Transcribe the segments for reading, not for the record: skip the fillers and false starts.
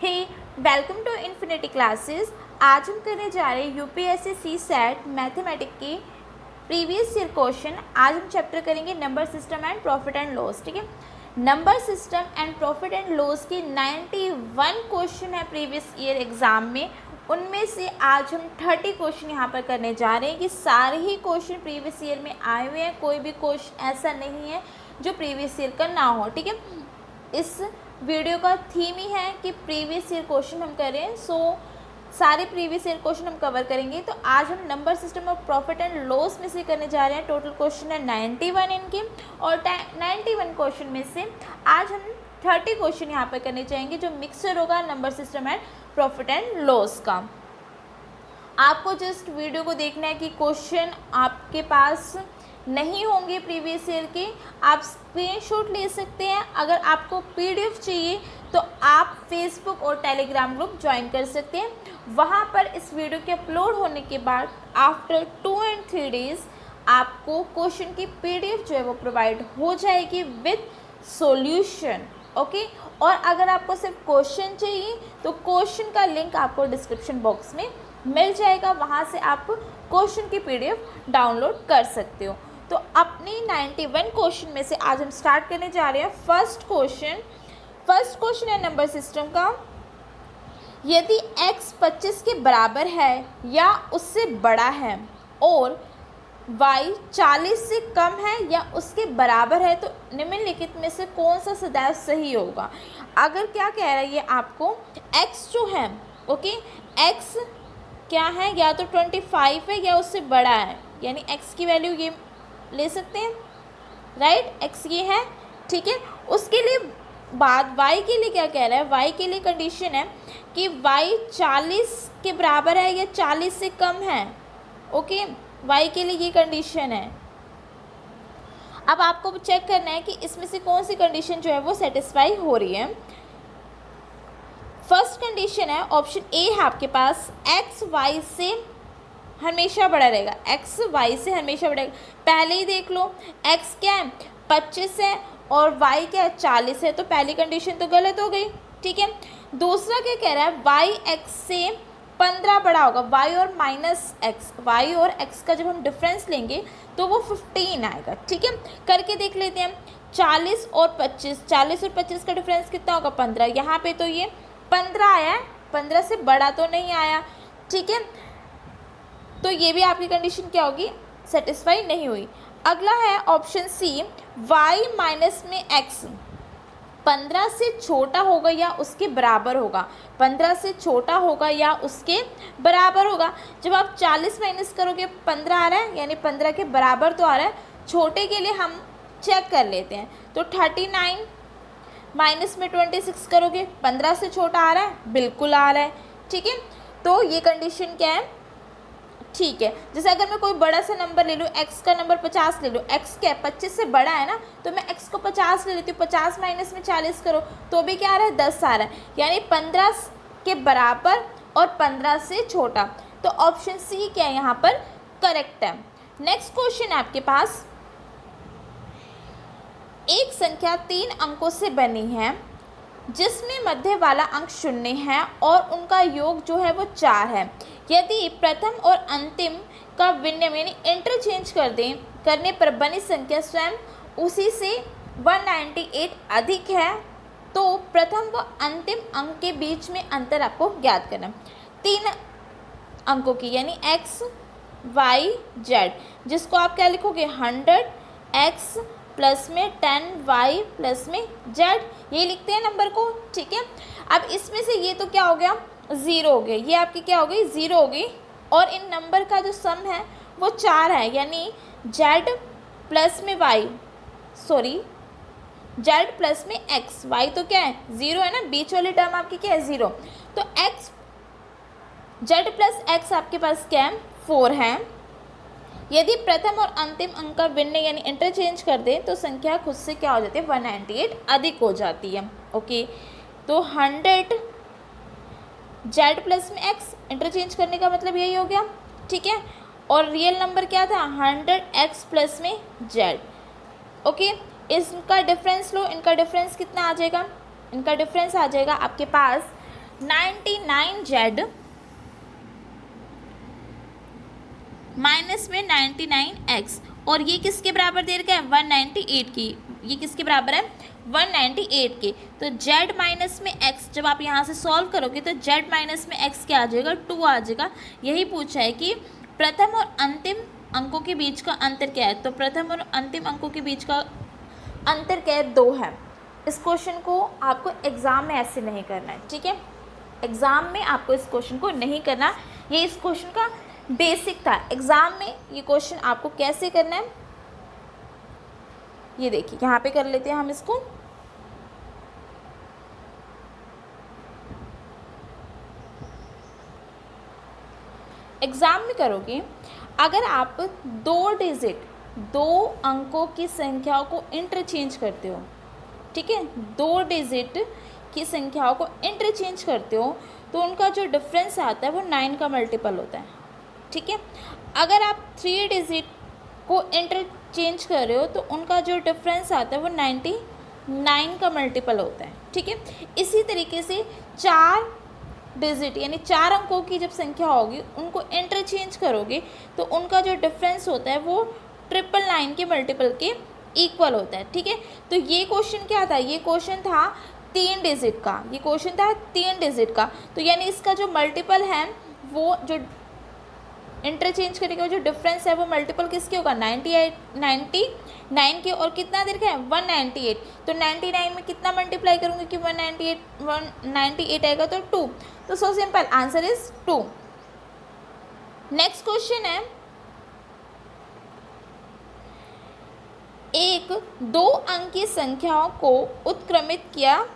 Hey welcome to infinity classes. आज हम करने जा रहे हैं यूपीएससी सीसैट मैथमेटिक्स के प्रीवियस ईयर क्वेश्चन। आज हम चैप्टर करेंगे number system and profit and loss. ठीक है, number system and profit and loss के 91 क्वेश्चन है प्रीवियस ईयर एग्जाम में। उनमें से आज हम 30 क्वेश्चन यहाँ पर करने जा रहे हैं कि सारे ही क्वेश्चन प्रीवियस ईयर में आए हुए हैं, कोई भी क्वेश्चन ऐसा नहीं है जो प्रीवियस ईयर का ना हो। ठीक है, इस वीडियो का थीम ही है कि प्रीवियस ईयर क्वेश्चन हम करें, सारे प्रीवियस ईयर क्वेश्चन हम कवर करेंगे। तो आज हम नंबर सिस्टम और प्रॉफिट एंड लॉस में से करने जा रहे हैं। टोटल क्वेश्चन है 91 इनके, और 91 क्वेश्चन में से आज हम 30 क्वेश्चन यहाँ पर करने चाहेंगे जो मिक्सचर होगा number system and profit and loss का। आपको जस्ट वीडियो को देखना है कि क्वेश्चन आपके पास नहीं होंगे प्रीवियस ईयर के, आप स्क्रीनशॉट ले सकते हैं। अगर आपको पीडीएफ चाहिए तो आप फेसबुक और टेलीग्राम ग्रुप ज्वाइन कर सकते हैं। वहाँ पर इस वीडियो के अपलोड होने के बाद आफ्टर 2 and 3 डेज़ आपको क्वेश्चन की पीडीएफ जो है वो प्रोवाइड हो जाएगी विद सॉल्यूशन। ओके, और अगर आपको सिर्फ क्वेश्चन चाहिए तो क्वेश्चन का लिंक आपको डिस्क्रिप्शन बॉक्स में मिल जाएगा, वहाँ से आप क्वेश्चन की पीडीएफ डाउनलोड कर सकते हो। तो अपनी 91 क्वेश्चन में से आज हम स्टार्ट करने जा रहे हैं फर्स्ट क्वेश्चन है नंबर सिस्टम का। यदि x 25 के बराबर है या उससे बड़ा है और y 40 से कम है या उसके बराबर है तो निम्नलिखित में से कौन सा सदैव सही होगा। अगर क्या कह रहा है ये आपको, x जो है, ओके, x क्या है, या तो 25 है या उससे बड़ा है, यानी x की वैल्यू ये ले सकते हैं, राइट, x ये है। ठीक है, उसके लिए बात y के लिए क्या कह रहा है, y के लिए कंडीशन है कि y 40 के बराबर है या 40 से कम है। ओके, y के लिए ये कंडीशन है। अब आपको चेक करना है कि इसमें से कौन सी कंडीशन जो है वो सेटिस्फाई हो रही है। फर्स्ट कंडीशन है, ऑप्शन ए है आपके पास, x y से हमेशा बड़ा रहेगा, x y से हमेशा बढ़ेगा। पहले ही देख लो, x क्या है 25 है और y क्या है 40 है, तो पहली कंडीशन तो गलत हो गई। ठीक है, दूसरा क्या कह रहा है, y x से 15 बड़ा होगा, y और माइनस एक्स, y और x का जब हम डिफरेंस लेंगे तो वो 15 आएगा। ठीक है, करके देख लेते हैं। 40 और 25 का डिफरेंस कितना होगा 15, यहाँ पे तो ये 15 आया है, 15 से बड़ा तो नहीं आया। ठीक है, तो ये भी आपकी कंडीशन क्या होगी, सेटिस्फाई नहीं हुई। अगला है ऑप्शन सी, y माइनस में x 15 से छोटा होगा या उसके बराबर होगा, 15 से छोटा होगा या उसके बराबर होगा। जब आप 40 माइनस करोगे 15 आ रहा है, यानी 15 के बराबर तो आ रहा है। छोटे के लिए हम चेक कर लेते हैं, तो 39 माइनस में 26 करोगे, 15 से छोटा आ रहा है, बिल्कुल आ रहा है। ठीक है, तो ये कंडीशन क्या है, ठीक है। जैसे अगर मैं कोई बड़ा सा नंबर ले लूँ, x का नंबर 50 ले लूँ, x क्या है 25 से बड़ा है ना, तो मैं x को 50 ले लेती हूँ। 50 माइनस में 40 करो तो भी क्या आ रहा है 10 आ रहा है, यानी 15 के बराबर और 15 से छोटा। तो ऑप्शन सी क्या है यहाँ पर करेक्ट है। नेक्स्ट क्वेश्चन है आपके पास, एक संख्या 3 अंकों से बनी है जिसमें मध्य वाला अंक 0 है और उनका योग जो है वो 4 है। यदि प्रथम और अंतिम का विनिमय यानी इंटरचेंज करने पर बनी संख्या स्वयं उसी से 198 अधिक है तो प्रथम व अंतिम अंक के बीच में अंतर आपको ज्ञात करना। 3 अंकों की यानी x y z, जिसको आप क्या लिखोगे 100x प्लस में 10y प्लस में z, ये लिखते हैं नंबर को। ठीक है, अब इसमें से ये तो क्या हो गया 0 हो गया, ये आपकी क्या हो गई 0 हो गई, और इन नंबर का जो सम है वो 4 है, यानी z प्लस में y, सॉरी z प्लस में x, y तो क्या है 0 है ना, बीच वाली टर्म आपकी क्या है 0, तो x z प्लस x आपके पास क्या है 4 है। यदि प्रथम और अंतिम अंक का विनिमय यानी इंटरचेंज कर दें तो संख्या खुद से क्या हो जाती है 198 अधिक हो जाती है। ओके, तो 100 z प्लस में x इंटरचेंज करने का मतलब यही हो गया। ठीक है, और रियल नंबर क्या था 100x प्लस में z। ओके, इसका डिफरेंस लो, इनका डिफरेंस कितना आ जाएगा, इनका डिफरेंस आ जाएगा आपके पास 99z माइनस में 99x, और ये किसके बराबर दे रखा है 198 की, ये किसके बराबर है 198 के। तो z माइनस में x जब आप यहाँ से सॉल्व करोगे तो z माइनस में x क्या आ जाएगा 2 आ जाएगा। यही पूछा है कि प्रथम और अंतिम अंकों के बीच का अंतर क्या है, तो प्रथम और अंतिम अंकों के बीच का अंतर क्या है 2 है। इस क्वेश्चन को आपको एग्ज़ाम में ऐसे नहीं करना है, ठीक है, एग्ज़ाम में आपको इस क्वेश्चन को नहीं करना, ये इस क्वेश्चन का बेसिक था। एग्ज़ाम में ये क्वेश्चन आपको कैसे करना है ये देखिए, यहाँ पे कर लेते हैं हम इसको। एग्ज़ाम में करोगे, अगर आप 2 डिजिट 2 अंकों की संख्याओं को इंटरचेंज करते हो, ठीक है, 2 डिजिट की संख्याओं को इंटरचेंज करते हो तो उनका जो डिफरेंस आता है वो 9 का मल्टीपल होता है, ठीक है। अगर आप 3 डिजिट को इंटरचेंज कर रहे हो तो उनका जो डिफरेंस आता है वो 99 का मल्टीपल होता है, ठीक है। इसी तरीके से 4 डिजिट यानी 4 अंकों की जब संख्या होगी उनको इंटरचेंज करोगे तो उनका जो डिफरेंस होता है वो 999 के मल्टीपल के इक्वल होता है, ठीक है। तो ये क्वेश्चन क्या था, ये क्वेश्चन था 3 डिजिट का, ये क्वेश्चन था 3 डिजिट का, तो यानी इसका जो मल्टीपल है वो जो इंटरचेंज करेंगे वो जो डिफरेंस है वो मल्टीपल किसके होगा 99 के, और कितना देर का है 198, तो 99 में कितना मल्टीप्लाई करूँगी कि 198 आएगा तो 2, तो so simple answer is 2। Next question है, एक 2 अंक की संख्याओं को उत्क्रमित किया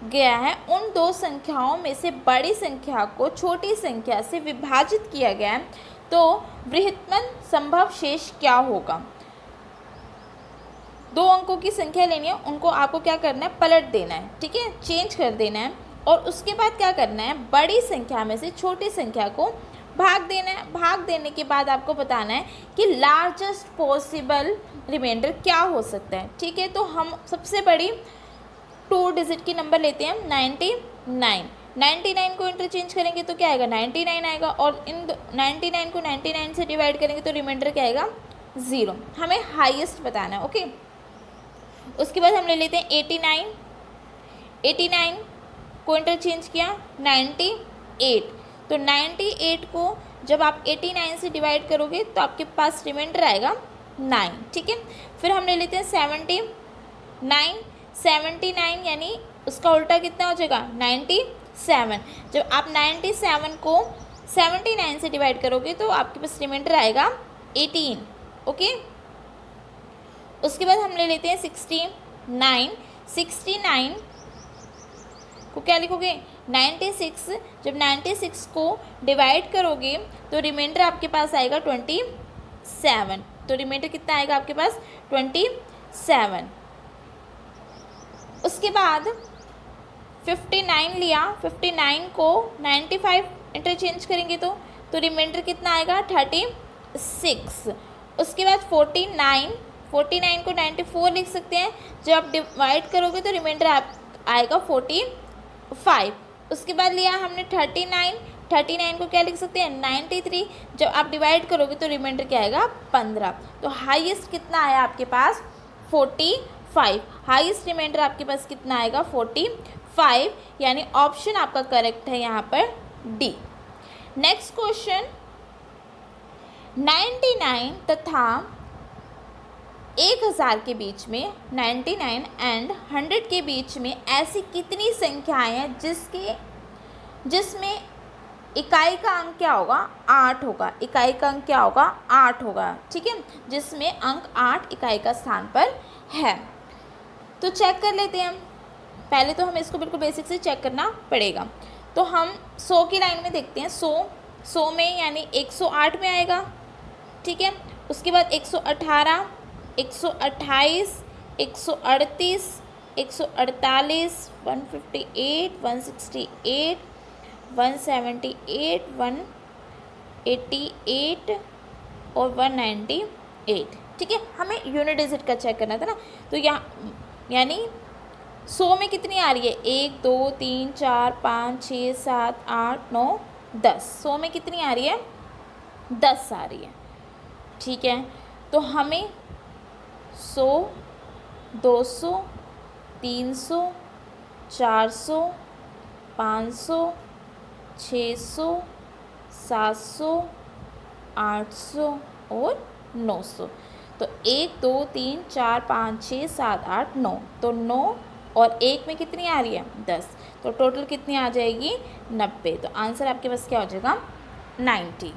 गया है, उन 2 संख्याओं में से बड़ी संख्या को छोटी संख्या से विभाजित किया गया है, तो बृहत्तम संभव शेष क्या होगा। 2 अंकों की संख्या लेनी है, उनको आपको क्या करना है पलट देना है, ठीक है, चेंज कर देना है, और उसके बाद क्या करना है बड़ी संख्या में से छोटी संख्या को भाग देना है। भाग देने के बाद आपको बताना है कि लार्जेस्ट पॉसिबल रिमाइंडर क्या हो सकता है, ठीक है। तो हम सबसे बड़ी 2 डिजिट की नंबर लेते हैं 99 को इंटरचेंज करेंगे तो क्या आएगा 99 आएगा, और इन 99 को 99 से डिवाइड करेंगे तो रिमाइंडर क्या आएगा 0। हमें हाईएस्ट बताना है, ओके। उसके बाद हम ले लेते हैं 89 को इंटरचेंज किया 98, तो 98 को जब आप 89 से डिवाइड करोगे तो आपके पास रिमाइंडर आएगा 9, ठीक है। फिर हम ले लेते हैं 79 यानी उसका उल्टा कितना हो जाएगा 97, जब आप 97 को 79 से डिवाइड करोगे तो आपके पास रिमाइंडर आएगा 18, ओके। उसके बाद हम ले लेते हैं 69 को क्या लिखोगे 96, जब 96 को डिवाइड करोगे तो रिमाइंडर आपके पास आएगा 27, तो रिमाइंडर कितना आएगा आपके पास 27। उसके बाद 59 लिया, 59 को 95 इंटरचेंज करेंगे तो रिमाइंडर कितना आएगा 36। उसके बाद 49 को 94 लिख सकते हैं, जब आप डिवाइड करोगे तो रिमाइंडर आएगा 45। उसके बाद लिया हमने 39 को क्या लिख सकते हैं 93, जब आप डिवाइड करोगे तो रिमाइंडर क्या आएगा 15। तो हाईएस्ट कितना आया आपके पास 45, हाईएस्ट रिमाइंडर आपके पास कितना आएगा 45, यानी ऑप्शन आपका करेक्ट है यहाँ पर डी। नेक्स्ट क्वेश्चन, 99 तथा 1000 के बीच में 99 एंड 100 के बीच में ऐसी कितनी संख्याएं हैं जिसमें इकाई का अंक क्या होगा 8 होगा, इकाई का अंक क्या होगा 8 होगा, ठीक है, जिसमें अंक 8 इकाई का स्थान पर है। तो चेक कर लेते हैं, पहले तो हमें इसको बिल्कुल बेसिक से चेक करना पड़ेगा। तो हम 100 की लाइन में देखते हैं, 100 में यानी 108 में आएगा, ठीक है। उसके बाद 118, 128, 138, 148, 158, 168, 178, 188 और 198, ठीक है। हमें यूनिट डिजिट का चेक करना था ना, तो यहाँ यानी 100 में कितनी आ रही है? 1 2 3 4 5 6 7 8 9 10। 100 में कितनी आ रही है? 10 आ रही है। ठीक है, तो हमें 100 200 300 400 500 600 700 800 और 900। तो 1 2 3 4 5 6 7 8 9, तो 9 और 1 में कितनी आ रही है? 10। तो टोटल कितनी आ जाएगी? 90। तो आंसर आपके पास क्या हो जाएगा? 90।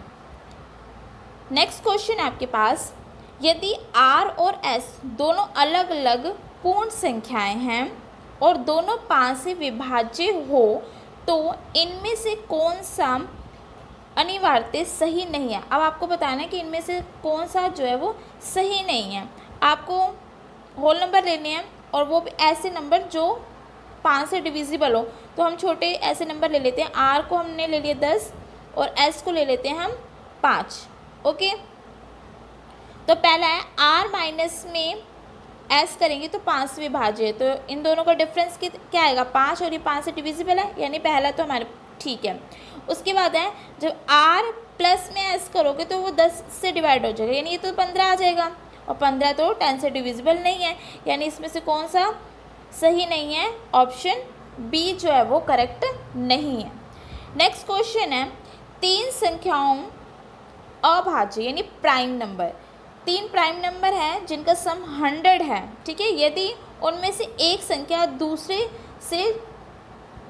नेक्स्ट क्वेश्चन है आपके पास, यदि r और s दोनों अलग अलग पूर्ण संख्याएं हैं और दोनों 5 से विभाज्य हो तो इनमें से कौन सा अनिवार्य सही नहीं है? अब आपको बताना है कि इनमें से कौन सा जो है वो सही नहीं है। आपको होल नंबर लेने हैं और वो भी ऐसे नंबर जो 5 से डिविजिबल हो। तो हम छोटे ऐसे नंबर ले लेते हैं। r को हमने ले लिया 10 और s को ले लेते हैं हम 5। ओके, तो पहला है r माइनस में s करेंगे तो 5 से विभाज्य है, तो इन दोनों का डिफरेंस क्या आएगा? 5, और ये 5 से डिविजिबल है, यानी पहला तो हमारे ठीक है। उसके बाद है जब r प्लस में s करोगे तो वो 10 से डिवाइड हो जाएगा, यानी ये तो 15 आ जाएगा, और 15 तो 10 से डिविजिबल नहीं है, यानी इसमें से कौन सा सही नहीं है? ऑप्शन बी जो है वो करेक्ट नहीं है। नेक्स्ट क्वेश्चन है, 3 संख्याओं अभाज्य यानी प्राइम नंबर, 3 प्राइम नंबर हैं जिनका सम 100 है। ठीक है, यदि उनमें से एक संख्या दूसरे से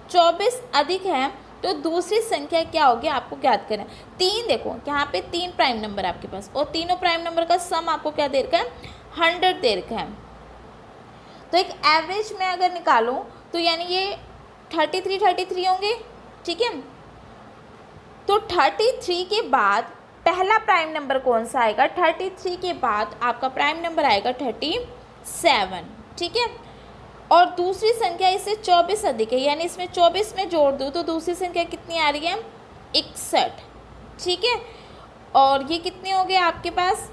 24 अधिक है तो दूसरी संख्या क्या होगी? आपको ज्ञात करना है। 3 देखो यहाँ पे 3 प्राइम नंबर आपके पास, और तीनों प्राइम नंबर का सम आपको क्या दे रखा है? 100 दे रखा है। तो एक एवरेज में अगर निकालूं तो यानी ये 33 होंगे। ठीक है, तो 33 के बाद पहला प्राइम नंबर कौन सा आएगा? 33 के बाद आपका प्राइम नंबर आएगा 37। ठीक है, और दूसरी संख्या इससे 24 अधिक है, यानी इसमें 24 में जोड़ दूँ तो दूसरी संख्या कितनी आ रही है? 61। ठीक है, और ये कितने हो गए आपके पास?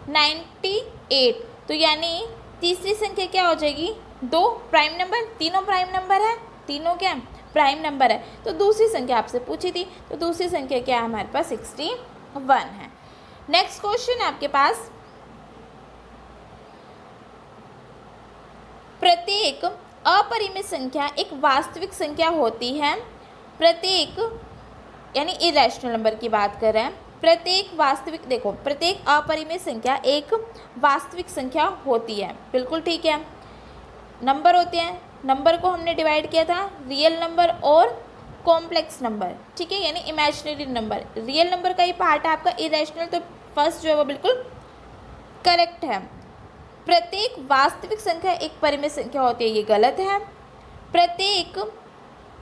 98। तो यानी तीसरी संख्या क्या हो जाएगी? 2 प्राइम नंबर, तीनों प्राइम नंबर है, तीनों क्या है? प्राइम नंबर है। तो दूसरी संख्या आपसे पूछी थी, तो दूसरी संख्या क्या है हमारे पास? 61 है। नेक्स्ट क्वेश्चन है आपके पास, प्रत्येक अपरिमेय संख्या एक वास्तविक संख्या होती है। प्रत्येक यानी इरेशनल नंबर की बात कर रहे हैं। प्रत्येक वास्तविक, देखो प्रत्येक अपरिमेय संख्या एक वास्तविक संख्या होती है। बिल्कुल ठीक है, नंबर होते हैं, नंबर को हमने डिवाइड किया था रियल नंबर और कॉम्प्लेक्स नंबर। ठीक है, यानी इमेजिनरी नंबर। रियल नंबर का ही पार्ट है आपका इरेशनल, तो फर्स्ट जो है वो बिल्कुल करेक्ट है। प्रत्येक वास्तविक संख्या एक परिमेय संख्या होती है, ये गलत है। प्रत्येक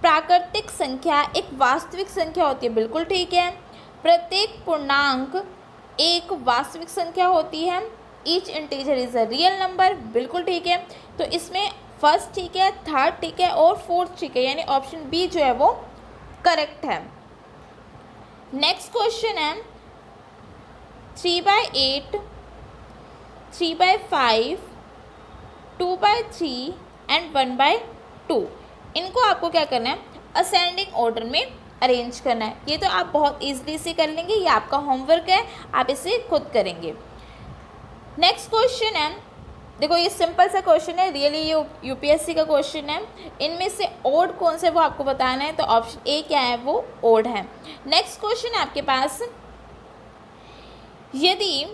प्राकृतिक संख्या एक वास्तविक संख्या होती है, बिल्कुल ठीक है। प्रत्येक पूर्णांक एक वास्तविक संख्या होती है। Each integer is a real number, बिल्कुल ठीक है। तो इसमें फर्स्ट ठीक है, थर्ड ठीक है और फोर्थ ठीक है, यानी ऑप्शन बी जो है वो करेक्ट है। नेक्स्ट क्वेश्चन है 3/8, 3/5, 2/3 एंड 1/2। इनको आपको क्या करना है? असेंडिंग ऑर्डर में अरेंज करना है। ये तो आप बहुत इजीली से कर लेंगे, ये आपका होमवर्क है, आप इसे खुद करेंगे। नेक्स्ट क्वेश्चन है, देखो ये सिंपल सा क्वेश्चन है, रियली ये यूपीएससी का क्वेश्चन है। इनमें से ओड कौन से वो आपको बताना है, तो ऑप्शन ए क्या है? वो ओड है। नेक्स्ट क्वेश्चन है आपके पास, यदि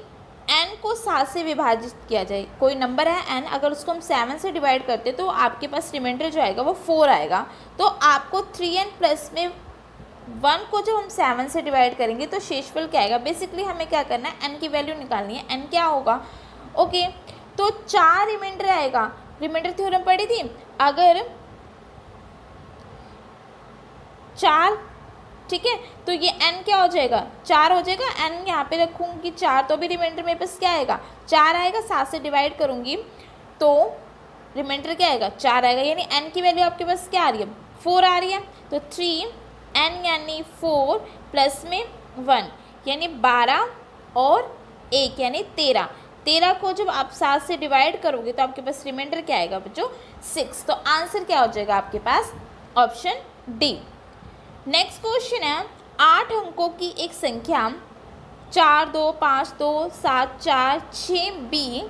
n को 7 से विभाजित किया जाए, कोई नंबर है n, अगर उसको हम 7 से डिवाइड करते तो आपके पास रिमाइंडर जो आएगा वो 4 आएगा। तो आपको 3n प्लस में 1 को जब हम 7 से डिवाइड करेंगे तो शेषफल क्या आएगा? बेसिकली हमें क्या करना है? n की वैल्यू निकालनी है। n क्या होगा? ओके, तो 4 रिमाइंडर आएगा। रिमाइंडर थ्योरम पढ़ी थी, अगर 4, ठीक है, तो ये n क्या हो जाएगा? 4 हो जाएगा। n यहाँ पे रखूँगी 4, तो भी रिमाइंडर मेरे पास क्या आएगा? 4 आएगा। 7 से डिवाइड करूँगी तो रिमाइंडर क्या आएगा? 4 आएगा, यानी n की वैल्यू आपके पास क्या आ रही है? 4 आ रही है। तो 3n यानी 4 प्लस में 1 यानी 12 और 1 यानी 13। 13 को जब आप 7 से डिवाइड करोगे तो आपके पास रिमाइंडर क्या आएगा बच्चों 6। तो आंसर क्या हो जाएगा आपके पास ऑप्शन डी। नेक्स्ट क्वेश्चन है 8 अंकों की एक संख्या 4 2 5 2 7 4 6 बी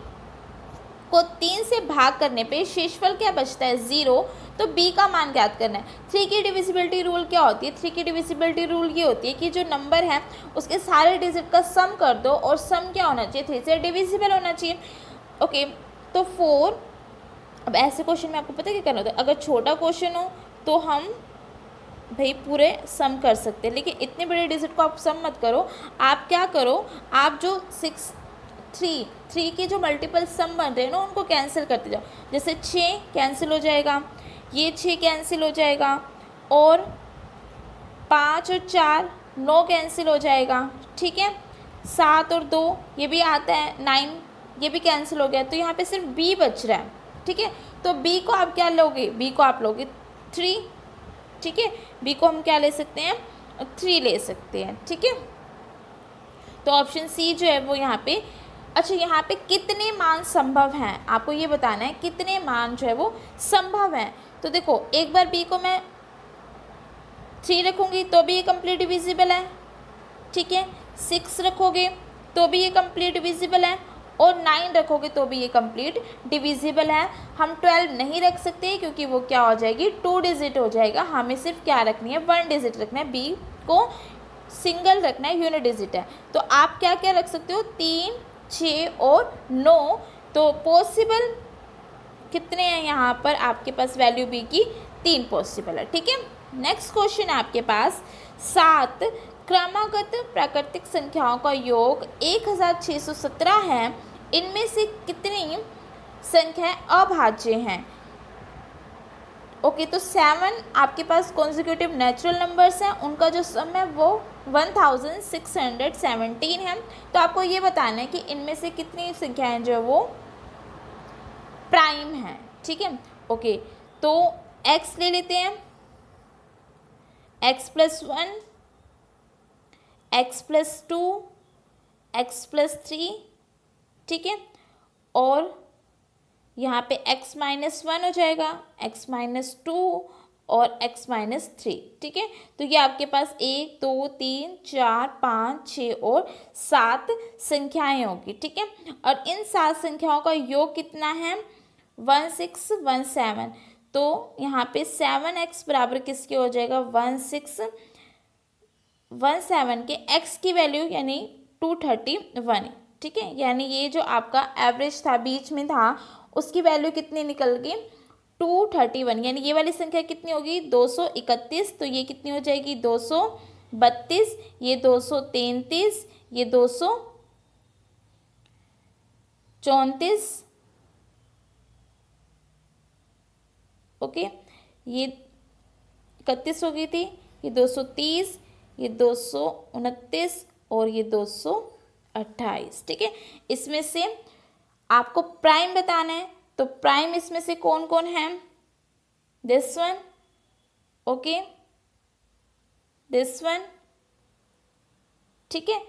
को 3 से भाग करने पे शेषफल क्या बचता है 0। तो b का मान ज्ञात करना है। 3 की डिविजिबिलिटी रूल क्या होती है? 3 की डिविजिबिलिटी रूल ये होती है कि जो नंबर है उसके सारे डिजिट का सम कर दो और सम क्या होना चाहिए 3 से डिविजिबल होना चाहिए। ओके तो 4। अब ऐसे क्वेश्चन में आपको पता है क्या करना होता है, अगर छोटा क्वेश्चन हो तो हम भाई पूरे सम कर सकते हैं, लेकिन इतने बड़े डिजिट को आप सम मत करो। आप क्या करो, आप जो 3 के जो मल्टीपल सम बन रहे हैं ना उनको कैंसिल करते जाओ। जैसे 6 कैंसिल हो जाएगा, ये 6 कैंसिल हो जाएगा, और 5 और 4 9 कैंसिल हो जाएगा, ठीक है। 7 और 2 ये भी आता है, 9 ये भी कैंसिल हो गया। तो यहाँ पे सिर्फ b बच रहा है, ठीक है। तो b को आप क्या लोगे, b को आप लोगे 3, ठीक है। b को हम क्या ले सकते हैं 3 ले सकते हैं, ठीक है। तो ऑप्शन सी जो है वो यहाँ पे। अच्छा यहाँ पे कितने मान संभव हैं आपको ये बताना है, कितने मान जो है वो संभव हैं। तो देखो एक बार b को मैं 3 रखूँगी तो भी ये कंप्लीट डिविजिबल है, ठीक है। 6 रखोगे तो भी ये कंप्लीट डिविजिबल है, और 9 रखोगे तो भी ये कंप्लीट डिविजिबल है। हम 12 नहीं रख सकते क्योंकि वो क्या हो जाएगी 2 डिजिट हो जाएगा। हमें सिर्फ क्या रखनी है 1 डिजिट रखना है, b को सिंगल रखना है, यूनिट डिजिट है। तो आप क्या क्या रख सकते हो 3 6 और 9। तो पॉसिबल कितने हैं यहाँ पर आपके पास वैल्यू b की 3 पॉसिबल है, ठीक है। नेक्स्ट क्वेश्चन है आपके पास 7 क्रमागत प्राकृतिक संख्याओं का योग 1617 है, इनमें से कितनी संख्याएं अभाज्य हैं। ओके तो 7 आपके पास कॉन्जिक्यूटिव नेचुरल नंबर्स हैं, उनका जो सम है वो 1617 है। तो आपको ये बताना है कि इनमें से कितनी संख्याएं जो है वो प्राइम है, ठीक है। ओके तो x ले लेते हैं, x+1 x+2 x+3, ठीक है। और यहाँ पे x-1 हो जाएगा, x-2 और x-3, ठीक है। तो ये आपके पास 1 2 3 4 5 6 और 7 संख्याएं होगी, ठीक है। और इन 7 संख्याओं का योग कितना है 1617। तो यहाँ पे 7x बराबर किसके हो जाएगा 1617 के x की वैल्यू यानी 231, ठीक है। यानी ये जो आपका एवरेज था बीच में था उसकी वैल्यू कितनी निकल गई 231। यानी ये वाली संख्या कितनी होगी 231, तो ये कितनी हो जाएगी 232, ये 233, ये 234, ओके ये 31 हो गई थी, ये 230, ये 229 और ये 228, ठीक है। इसमें से आपको प्राइम बताना है, तो प्राइम इसमें से कौन कौन है this one, okay this one, ठीक है।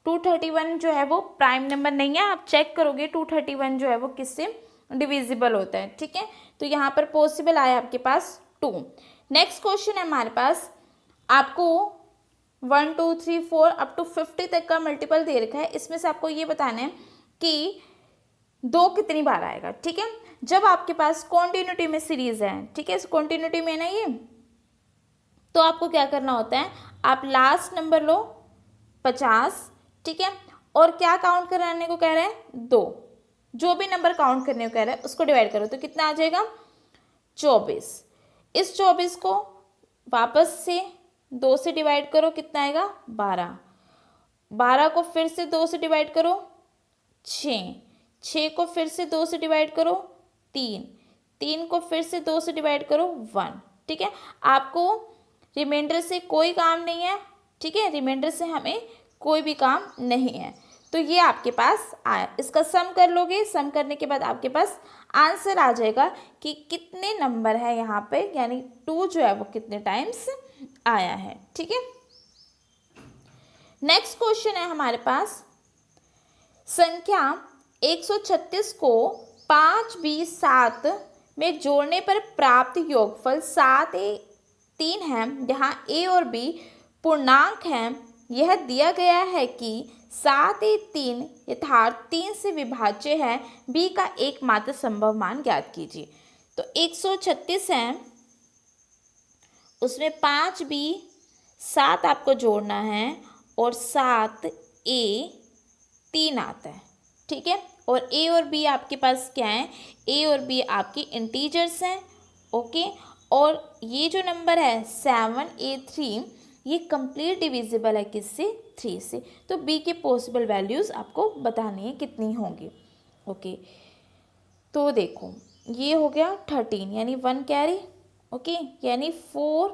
231 जो है वो प्राइम नंबर नहीं है, आप चेक करोगे 231 जो है वो किससे डिविजिबल होता है, ठीक है। तो यहाँ पर पॉसिबल आया आपके पास 2। नेक्स्ट क्वेश्चन है हमारे पास, आपको 1 2 3 4 अप टू 50 तक का मल्टीपल दे रखा है। इसमें से आपको ये बताना है कि 2 कितनी बार आएगा, ठीक है। जब आपके पास कॉन्टिन्यूटी में सीरीज है, ठीक है, कॉन्टिन्यूटी में ना ये, तो आपको क्या करना होता है आप लास्ट नंबर लो 50, ठीक है, और क्या काउंट कराने को कह रहे हैं 2, जो भी नंबर काउंट करने को कह रहा है उसको डिवाइड करो तो कितना आ जाएगा 24। इस 24 को वापस से 2 से डिवाइड करो, कितना आएगा 12। 12 को फिर से 2 से डिवाइड करो 6, 6 को फिर से 2 से डिवाइड करो 3, 3 को फिर से 2 से डिवाइड करो 1, ठीक है। आपको रिमाइंडर से कोई काम नहीं है, ठीक है, रिमाइंडर से हमें कोई भी काम नहीं है। तो ये आपके पास आया, इसका सम कर लोगे, सम करने के बाद आपके पास आंसर आ जाएगा कि कितने नंबर है यहाँ पे, यानी 2 जो है वो कितने टाइम्स आया है, ठीक है। नेक्स्ट क्वेश्चन है हमारे पास संख्या 136 को 5, 20, 7 में जोड़ने पर प्राप्त योगफल 7A3 है, जहाँ A और B पूर्णांक हैं। यह दिया गया है कि 7A3 यथार्थ 3 से विभाज्य है। B का एकमात्र संभव मान ज्ञात कीजिए। तो 136 है, उसमें 5B 7 आपको जोड़ना है और 7A3 आता है, ठीक है। और A और B आपके पास क्या है, A और B आपकी इंटीजर्स हैं, ओके। और ये जो नंबर है 7A3 ये कंप्लीट डिविजिबल है किससे, 3 से। तो B के पॉसिबल वैल्यूज़ आपको बतानी है कितनी होंगी, ओके। तो देखो ये हो गया 13 यानी 1 कैरी, ओके। यानी 4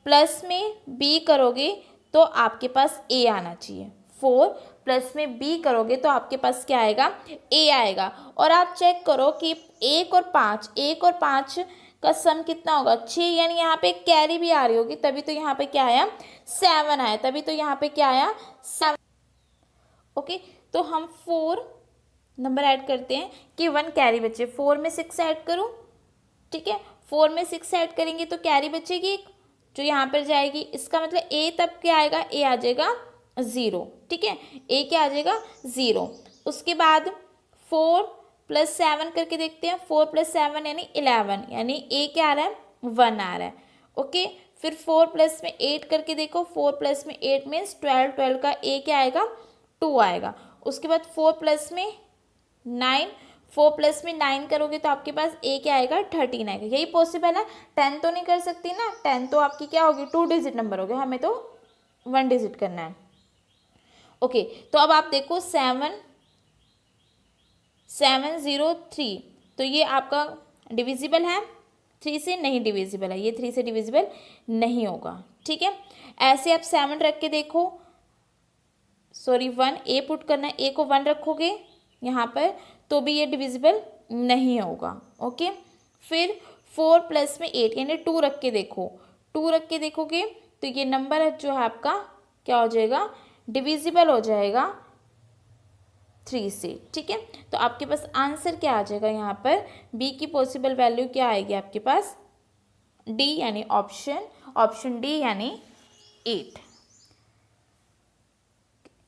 प्लस में B करोगे तो आपके पास A आना चाहिए। 4 प्लस में B करोगे तो आपके पास क्या आएगा, A आएगा। और आप चेक करो कि 1 और 5 का सम कितना होगा, 6, यानी यहाँ पे कैरी भी आ रही होगी, तभी तो यहाँ पे क्या आया, 7 आया, तभी तो यहाँ पे क्या आया, 7, ओके। तो हम 4 नंबर ऐड करते हैं कि 1 कैरी बचे। 4 में 6 ऐड करो, ठीक है। 4 में 6 ऐड करेंगे तो कैरी बचेगी एक, जो यहाँ पर जाएगी। इसका मतलब A तब क्या आएगा, A आ जाएगा 0, ठीक है। A क्या आ जाएगा, 0। उसके बाद 4 + 7 करके देखते हैं। 4 + 7 यानी 11, यानी A क्या आ रहा है, 1 आ रहा है, ओके। फिर 4 + में 8 करके देखो। 4 + में 8 मीन्स 12, 12 का A क्या आएगा, 2 आएगा। उसके बाद 4 + में 9, 4 + में 9 करोगे तो आपके पास A क्या आएगा, 13 आएगा। यही पॉसिबल है, 10 तो नहीं कर सकती ना, 10 तो आपकी क्या होगी, 2 डिजिट नंबर हो गया, हमें तो 1 डिजिट करना है, ओके। तो अब आप देखो 703, तो ये आपका डिविजिबल है, 3 से नहीं डिविजिबल है, ये 3 से डिविजिबल नहीं होगा, ठीक है। ऐसे आप 7 रख के देखो, सॉरी 1 A पुट करना है, A को 1 रखोगे यहाँ पर तो भी ये डिविजिबल नहीं होगा, ओके। फिर 4 + में 8 यानी 2 रख के देखो। 2 रख के देखोगे तो ये नंबर जो है आपका क्या हो जाएगा, डिविजिबल हो जाएगा 3 से, ठीक है। तो आपके पास आंसर क्या आ जाएगा, यहाँ पर B की पॉसिबल वैल्यू क्या आएगी आपके पास, D यानी ऑप्शन D यानी 8।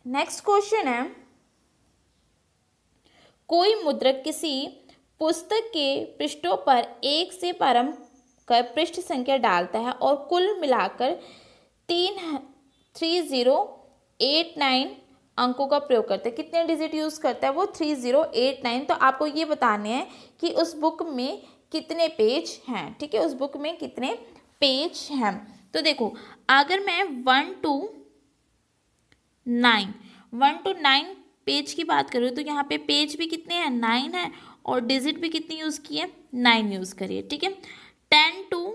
नेक्स्ट क्वेश्चन है, कोई मुद्रक किसी पुस्तक के पृष्ठों पर 1 से प्रारंभ कर पृष्ठ संख्या डालता है और कुल मिलाकर 3089 अंकों का प्रयोग करता है। कितने डिजिट यूज़ करता है वो, 3089। तो आपको ये बताने हैं कि उस बुक में कितने पेज हैं, ठीक है, उस बुक में कितने पेज हैं। तो देखो अगर मैं 1 to 9 पेज की बात करूँ तो यहाँ पे पेज भी कितने हैं, 9 है, और डिजिट भी कितनी यूज़ की है, 9 यूज़ करिए, ठीक है। 10 to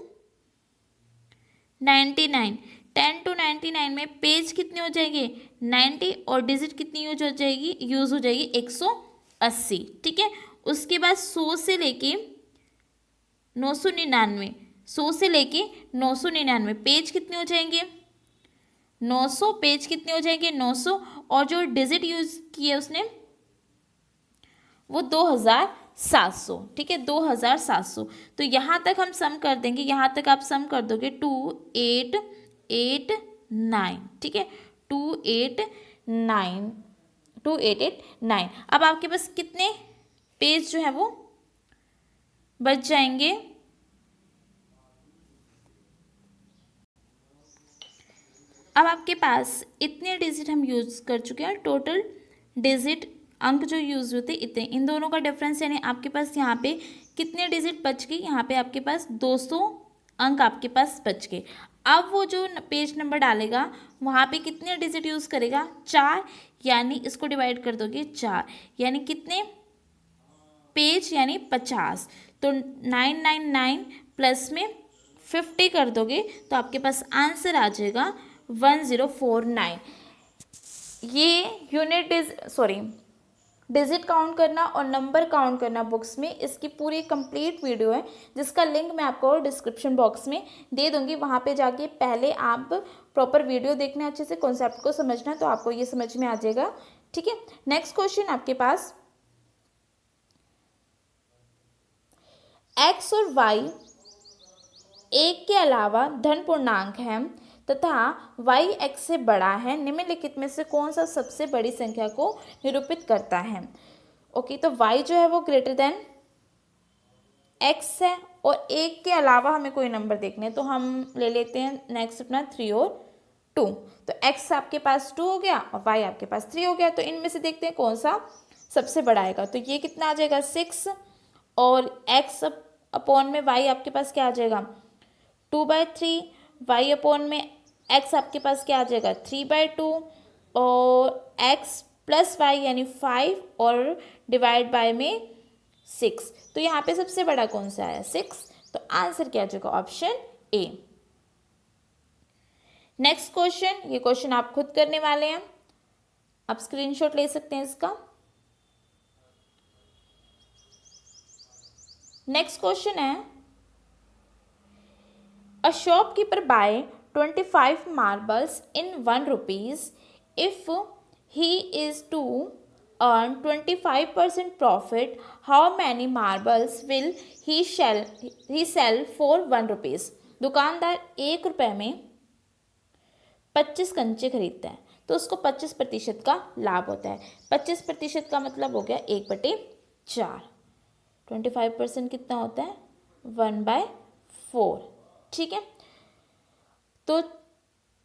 99 में पेज कितने हो जाएंगे, 90, और डिजिट कितनी यूज हो जाएगी 180, ठीक है। उसके बाद 100 से लेके 999 पेज कितने हो जाएंगे, 900 पेज कितने हो जाएंगे, 900, और जो डिजिट यूज किए उसने वो 2700, ठीक है, 2700। तो यहाँ तक हम सम कर देंगे, यहाँ तक आप सम कर दोगे 2889, ठीक है, 2889। अब आपके पास कितने पेज जो है वो बच जाएंगे, अब आपके पास इतने डिजिट हम यूज़ कर चुके हैं, टोटल डिजिट अंक जो यूज़ होते इतने, इन दोनों का डिफरेंस यानी आपके पास यहाँ पे कितने डिजिट बच गए, यहाँ पे आपके पास 200 अंक आपके पास बच गए। अब वो जो पेज नंबर डालेगा वहाँ पे कितने डिजिट यूज़ करेगा, 4, यानी इसको डिवाइड कर दोगे 4, यानी कितने पेज, यानी 50। तो 999 प्लस में 50 कर दोगे तो आपके पास आंसर आ जाएगा 1049। ये डिजिट काउंट करना और नंबर काउंट करना बुक्स में, इसकी पूरी कंप्लीट वीडियो है जिसका लिंक मैं आपको डिस्क्रिप्शन बॉक्स में दे दूंगी। वहाँ पे जाके पहले आप प्रॉपर वीडियो देखना, अच्छे से कॉन्सेप्ट को समझना, तो आपको ये समझ में आ जाएगा, ठीक है। नेक्स्ट क्वेश्चन आपके पास, x और y एक के अलावा धन पूर्णांक है तथा y x से बड़ा है, निम्नलिखित में से कौन सा सबसे बड़ी संख्या को निरूपित करता है। ओके, तो y जो है वो ग्रेटर देन x है और एक के अलावा हमें कोई नंबर देखने, तो हम ले लेते हैं नेक्स्ट अपना 3 और 2। तो x आपके पास 2 हो गया और y आपके पास 3 हो गया, तो इनमें से देखते हैं कौन सा सबसे बड़ा आएगा। तो ये कितना आ जाएगा 6 और x अपॉन में y आपके पास क्या आ जाएगा 2/3, y अपॉन में x आपके पास क्या आ जाएगा 3/2 और x प्लस y यानी 5 और डिवाइड बाय में 6। तो यहाँ पे सबसे बड़ा कौन सा आया 6, तो आंसर क्या आ जाएगा ऑप्शन ए। नेक्स्ट क्वेश्चन, ये क्वेश्चन आप खुद करने वाले हैं, आप स्क्रीनशॉट ले सकते हैं इसका। नेक्स्ट क्वेश्चन है, a shopkeeper buy 25 marbles in 1 rupees. If he is to earn 25% profit, how many marbles will he sell for 1 rupees? दुकानदार 1 रुपए में 25 कंचे खरीदता है तो उसको 25% का लाभ होता है। 25% का मतलब हो गया 1/4। 25% कितना होता है 1/4। ठीक है, तो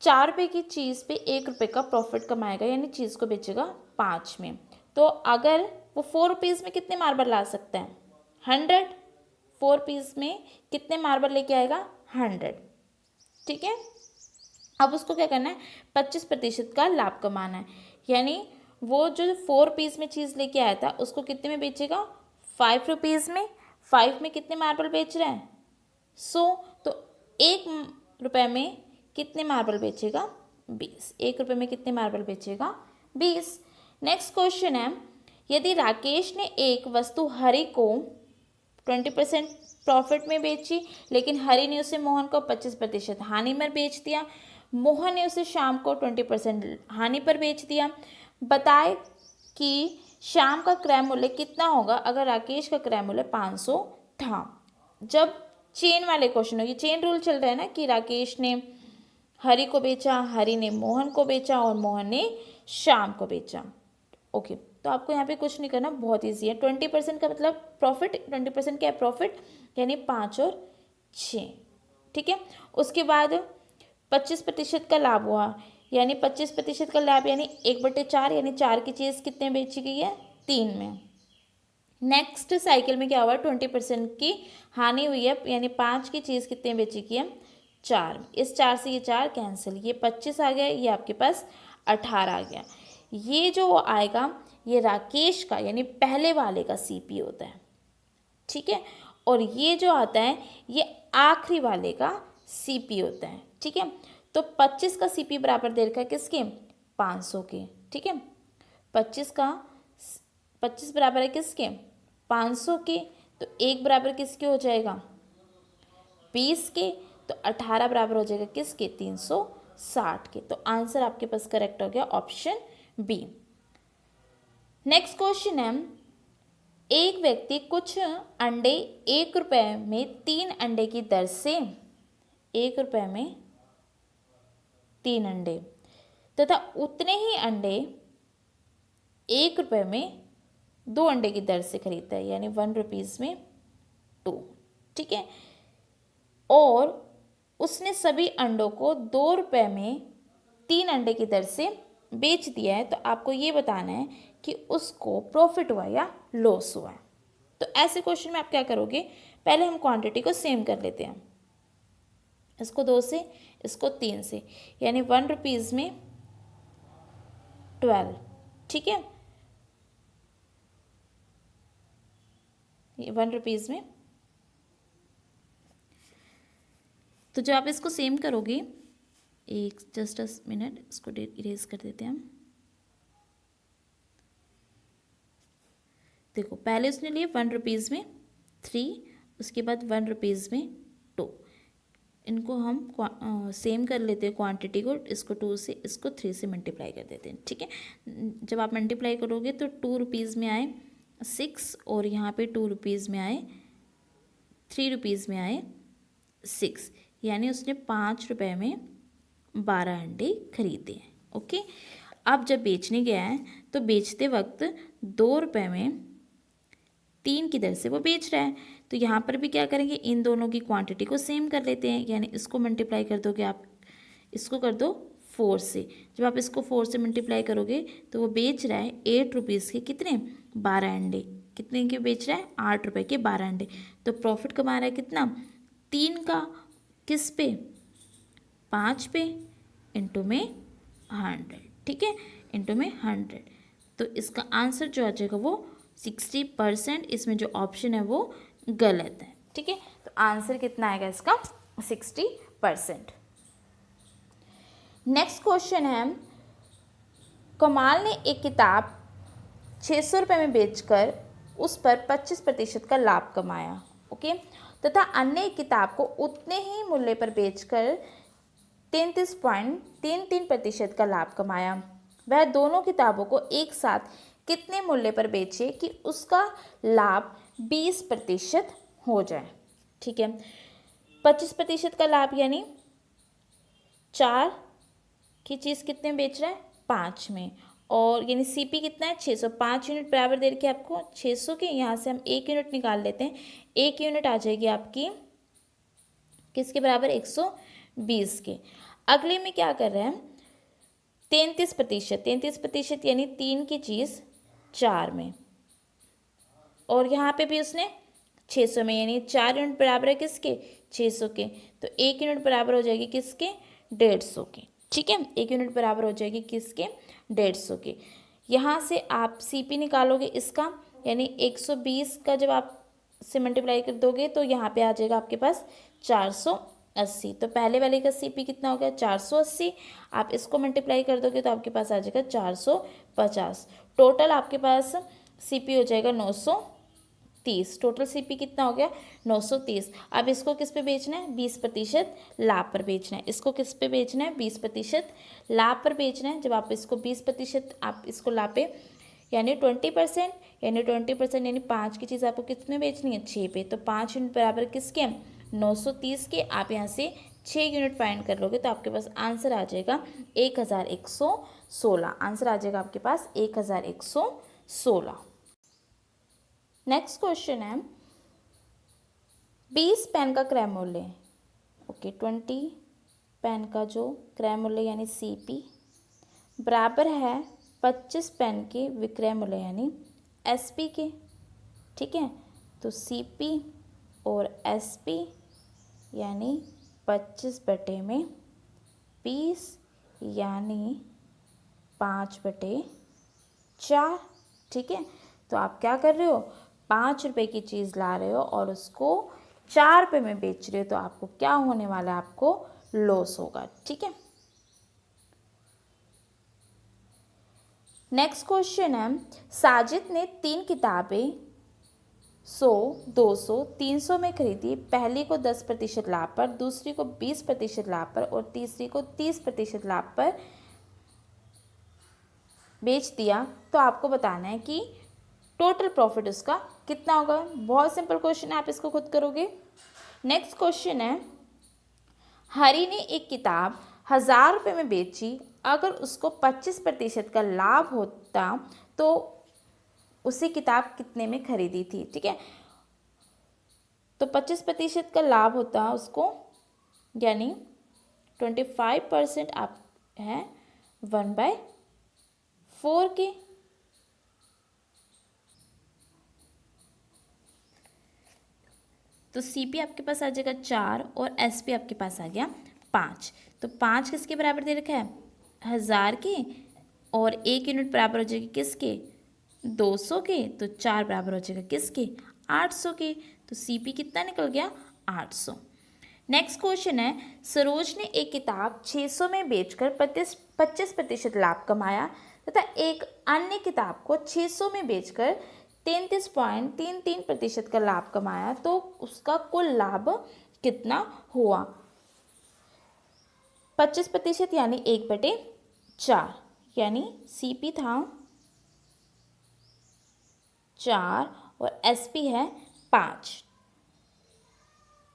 4 रुपये की चीज़ पे 1 रुपये का प्रॉफिट कमाएगा, यानी चीज़ को बेचेगा 5 में। तो अगर वो 4 रुपीज़ में कितने मार्बल ला सकता है 100, 4 रुपीज़ में कितने मार्बल लेके आएगा 100। ठीक है, अब उसको क्या करना है 25% का लाभ कमाना है, यानी वो जो 4 रुपीज़ में चीज़ लेके आया था उसको कितने में बेचेगा 5 रुपीज़ में। 5 में कितने मार्बल बेच रहा है 100, तो 1 रुपये में कितने मार्बल बेचेगा 20। 1 रुपये में कितने मार्बल बेचेगा 20। नेक्स्ट क्वेश्चन है, यदि राकेश ने एक वस्तु हरि को 20% प्रॉफिट में बेची लेकिन हरि ने उसे मोहन को 25% हानि में बेच दिया, मोहन ने उसे शाम को 20% हानि पर बेच दिया, बताए कि शाम का क्रय मूल्य कितना होगा अगर राकेश का क्रय मूल्य 500 था। जब चेन वाले क्वेश्चन हो, ये चेन रूल चल रहा है ना कि राकेश ने हरि को बेचा, हरि ने मोहन को बेचा और मोहन ने श्याम को बेचा। ओके, तो आपको यहाँ पे कुछ नहीं करना, बहुत इजी है। 20% का मतलब प्रॉफिट, 20% क्या है प्रॉफिट, यानी 5 और 6। ठीक है, उसके बाद 25% का लाभ हुआ, यानी 25% का लाभ यानी 1/4, यानी 4 की चीज़ कितने बेची गई है 3 में। नेक्स्ट साइकिल में क्या हुआ 20% की हानि हुई है, यानी 5 की चीज़ कितने बेची की है 4। इस 4 से ये 4 कैंसिल, ये 25 आ गया, ये आपके पास 18 आ गया। ये जो आएगा ये राकेश का यानी पहले वाले का सीपी होता है। ठीक है, और ये जो आता है ये आखिरी वाले का सीपी होता है। ठीक है, तो 25 का सीपी बराबर दे रखा है किसके 500 के। ठीक है, 25 बराबर है किसके 500 के, तो 1 बराबर किसके हो जाएगा 20 के, तो 18 बराबर हो जाएगा किसके 360 के। तो आंसर आपके पास करेक्ट हो गया ऑप्शन बी। नेक्स्ट क्वेश्चन है, एक व्यक्ति कुछ अंडे 1 रुपये में 3 अंडे की दर से 1 रुपये में 3 अंडे तथा उतने ही अंडे 1 रुपये में 2 अंडे की दर से खरीदता है, यानी 1 रुपीज़ में 2। ठीक है, और उसने सभी अंडों को 2 रुपये में 3 अंडे की दर से बेच दिया है, तो आपको ये बताना है कि उसको प्रॉफिट हुआ या लॉस हुआ। तो ऐसे क्वेश्चन में आप क्या करोगे, पहले हम क्वांटिटी को सेम कर लेते हैं, इसको 2 से इसको 3 से, यानी 1 रुपीज़ में 12। ठीक है, ये 1 रुपीज़ में, तो जब आप इसको सेम करोगे, एक जस्ट अ मिनट इसको इरेज कर देते हैं हम। देखो पहले उसने लिए 1 रुपीज़ में 3, उसके बाद 1 रुपीज़ में 2, इनको हम सेम कर लेते हैं क्वांटिटी को, इसको 2 से इसको 3 से मल्टीप्लाई कर देते हैं, ठीक है। जब आप मल्टीप्लाई करोगे तो 2 रुपीज़ में आए 6 और यहाँ पे 2 रुपीज़ में आए 3 रुपीज़ में आए 6, यानी उसने 5 रुपये में 12 अंडे खरीदे हैं। ओके, अब जब बेचने गया है तो बेचते वक्त 2 रुपये में 3 की दर से वो बेच रहा है, तो यहाँ पर भी क्या करेंगे, इन दोनों की क्वांटिटी को सेम कर लेते हैं, यानी इसको मल्टीप्लाई कर दोगे आप, इसको कर दो 4 से। जब आप इसको 4 से मल्टीप्लाई करोगे तो वो बेच रहा है 8 रुपीज़ के कितने, 12 अंडे। कितने के बेच रहा है, 8 रुपये के 12 अंडे। तो प्रॉफिट कमा रहा है कितना, 3 का, किस पे, 5 पे, इंटू में 100, ठीक है, इंटू में 100। तो इसका आंसर जो आ जाएगा वो 60%, इसमें जो ऑप्शन है वो गलत है, ठीक है। तो आंसर कितना आएगा इसका, 60%। नेक्स्ट क्वेश्चन है, कमाल ने एक किताब 600 रुपये में बेचकर उस पर 25% का लाभ कमाया, ओके, तथा अन्य एक किताब को उतने ही मूल्य पर बेचकर 33.33% का लाभ कमाया। वह दोनों किताबों को एक साथ कितने मूल्य पर बेचे कि उसका लाभ 20% हो जाए, ठीक है। 25% का लाभ यानी 4 की चीज़ कितने में बेच रहा है, 5 में, और यानी सीपी कितना है, 600। 5 यूनिट बराबर दे रखे आपको 600 के, यहाँ से हम 1 यूनिट निकाल लेते हैं। 1 यूनिट आ जाएगी आपकी किसके बराबर, 120 के। अगले में क्या कर रहे हैं, 33%, 33% यानी 3 की चीज़ 4 में, और यहाँ पे भी उसने 600 में, यानी 4 यूनिट बराबर है किसके, 600 के। तो 1 यूनिट बराबर हो जाएगी किसके, 150 के, ठीक है। 1 यूनिट बराबर हो जाएगी किसके, 150 के। यहाँ से आप सीपी निकालोगे इसका, यानी 120 का जब आप से मल्टीप्लाई कर दोगे तो यहाँ पे आ जाएगा आपके पास 480। तो पहले वाले का सीपी कितना हो गया, 480। आप इसको मल्टीप्लाई कर दोगे तो आपके पास आ जाएगा 450। टोटल आपके पास सीपी हो जाएगा 930। टोटल सीपी कितना हो गया, 930। अब इसको किस पे बेचना है, 20% लाभ पर बेचना है। इसको किस पे बेचना है, 20% लाभ पर बेचना है। जब आप इसको 20% आप इसको लाभ पे, यानी 20%, यानी 20% यानी 5 की चीज़ आपको कितने बेचनी है, 6 पे। तो 5 यूनिट बराबर किसके, 930 के। आप यहाँ से 6 यूनिट फाइंड कर लोगे तो आपके पास आंसर आ जाएगा 1116। आंसर आ जाएगा आपके पास 1116। नेक्स्ट क्वेश्चन है, 20 पेन का क्रय मूल्य, ओके, 20 पेन का जो क्रय मूल्य यानी सीपी बराबर है 25 पेन के विक्रय मूल्य यानी एसपी के, ठीक है। तो सीपी और एसपी यानी 25/20 यानी 5/4, ठीक है। तो आप क्या कर रहे हो, 5 रुपये की चीज़ ला रहे हो और उसको 4 रुपये में बेच रहे हो, तो आपको क्या होने वाला है, आपको लॉस होगा, ठीक है। नेक्स्ट क्वेश्चन है, साजिद ने 3 किताबें 100, 200, 300 में खरीदी। पहली को 10% लाभ पर, दूसरी को 20% लाभ पर और तीसरी को 30% लाभ पर बेच दिया। तो आपको बताना है कि टोटल प्रॉफिट उसका कितना होगा। बहुत सिंपल क्वेश्चन है, आप इसको खुद करोगे। नेक्स्ट क्वेश्चन है, हरी ने एक किताब 1000 रुपये में बेची। अगर उसको 25% का लाभ होता तो उसे किताब कितने में खरीदी थी, ठीक है। तो 25% का लाभ होता उसको, यानी 25% आप है 1/4 के। तो सीपी आपके पास आ जाएगा 4 और एसपी आपके पास आ गया 5। तो 5 किसके बराबर दे रखा है, 1000 के, और 1 यूनिट बराबर हो जाएगी किसके, 200 के। तो 4 बराबर हो जाएगा किसके, 800 के। तो सीपी कितना निकल गया, 800। नेक्स्ट क्वेश्चन है, सरोज ने एक किताब 600 में बेचकर 25% लाभ कमाया तथा एक अन्य किताब को 600 में बेचकर 33.33% का लाभ कमाया। तो उसका कुल लाभ कितना हुआ। 25% यानी 1/4, यानी CP था 4 और SP है 5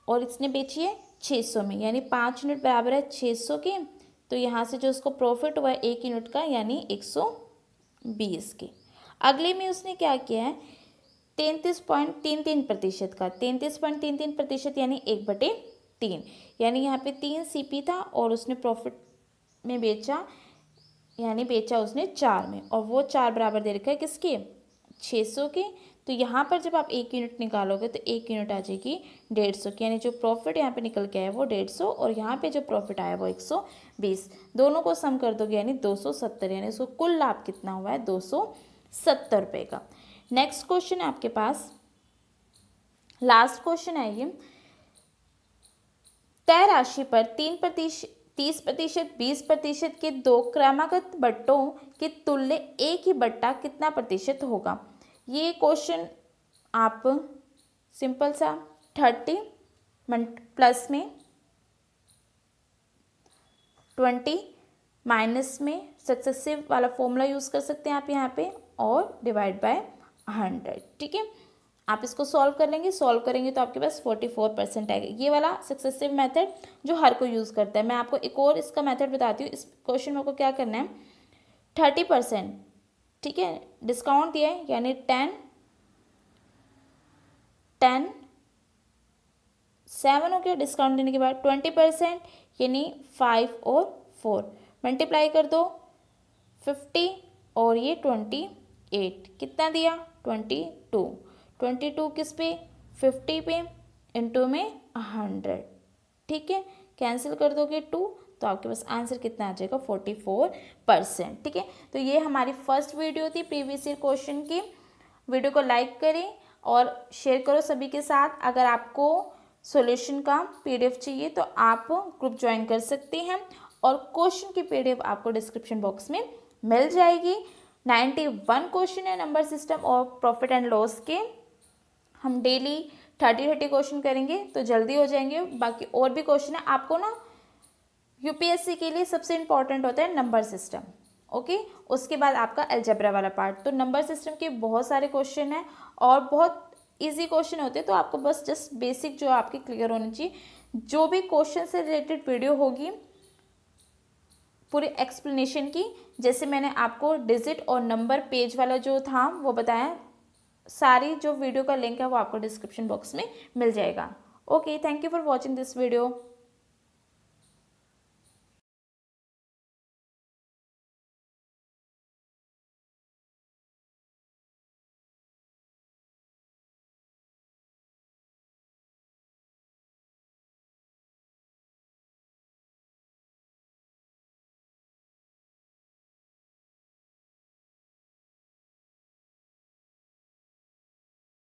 और इसने बेची है 600 में, यानी 5 यूनिट बराबर है 600 के। तो यहाँ से जो उसको प्रॉफिट हुआ है 1 यूनिट का यानी 120 के। अगले में उसने क्या किया है 33.33% का, 33.33% यानी 1/3, यानी यहाँ पे 3 CP था और उसने प्रॉफिट में बेचा, यानी बेचा उसने 4 में, और वो 4 बराबर दे रखा है किसके 600 के। तो यहाँ पर जब आप 1 यूनिट निकालोगे तो 1 यूनिट आ जाएगी 150 की, यानी जो प्रॉफिट यहाँ पे निकल के आया वो 150 और यहाँ पे जो प्रॉफिट आया वो 120, दोनों को सम कर दोगे यानी 270, यानी उसको कुल लाभ कितना हुआ है 270 रुपये का। नेक्स्ट क्वेश्चन है आपके पास, लास्ट क्वेश्चन है ये, तय राशि पर 30%, 20% के दो क्रमागत बट्टों के तुल्य एक ही बट्टा कितना प्रतिशत होगा। ये क्वेश्चन आप सिंपल सा 30 प्लस में 20 माइनस में सक्सेसिव वाला फॉर्मूला यूज़ कर सकते हैं आप यहाँ पे, और डिवाइड बाय 100, ठीक है। आप इसको सॉल्व कर लेंगे, सॉल्व करेंगे तो आपके पास 44% आएगा। ये वाला सक्सेसिव मेथड जो हर कोई यूज़ करता है। मैं आपको एक और इसका मेथड बताती हूँ। इस क्वेश्चन में आपको क्या करना है 30%, ठीक है, डिस्काउंट दिया है यानी 10 7 हो गया, डिस्काउंट देने के बाद 20% यानी 5 और 4, मल्टीप्लाई कर दो 50 और ये 28, कितना दिया 22 किस पे 50 पे, इंटू में 100, ठीक है, कैंसिल कर दोगे 2 तो आपके पास आंसर कितना आ जाएगा 44%, ठीक है। तो ये हमारी फर्स्ट वीडियो थी प्रीवियस ईयर क्वेश्चन की। वीडियो को लाइक करें और शेयर करो सभी के साथ। अगर आपको सॉल्यूशन का PDF चाहिए तो आप ग्रुप ज्वाइन कर सकते हैं, और क्वेश्चन की PDF आपको डिस्क्रिप्शन बॉक्स में मिल जाएगी। 91 क्वेश्चन है नंबर सिस्टम और प्रॉफिट एंड लॉस के। हम डेली 30 क्वेश्चन करेंगे तो जल्दी हो जाएंगे। बाकी और भी क्वेश्चन है। आपको ना UPSC के लिए सबसे इम्पॉर्टेंट होता है नंबर सिस्टम, ओके। उसके बाद आपका अलजेब्रा वाला पार्ट। तो नंबर सिस्टम के बहुत सारे क्वेश्चन हैं और बहुत इजी क्वेश्चन होते हैं, तो आपको बस जस्ट बेसिक जो आपकी क्लियर होनी चाहिए। जो भी क्वेश्चन से रिलेटेड वीडियो होगी पूरी एक्सप्लेनेशन की, जैसे मैंने आपको डिजिट और नंबर पेज वाला जो था वो बताया, सारी जो वीडियो का लिंक है वो आपको डिस्क्रिप्शन बॉक्स में मिल जाएगा। Okay, thank you for watching this video.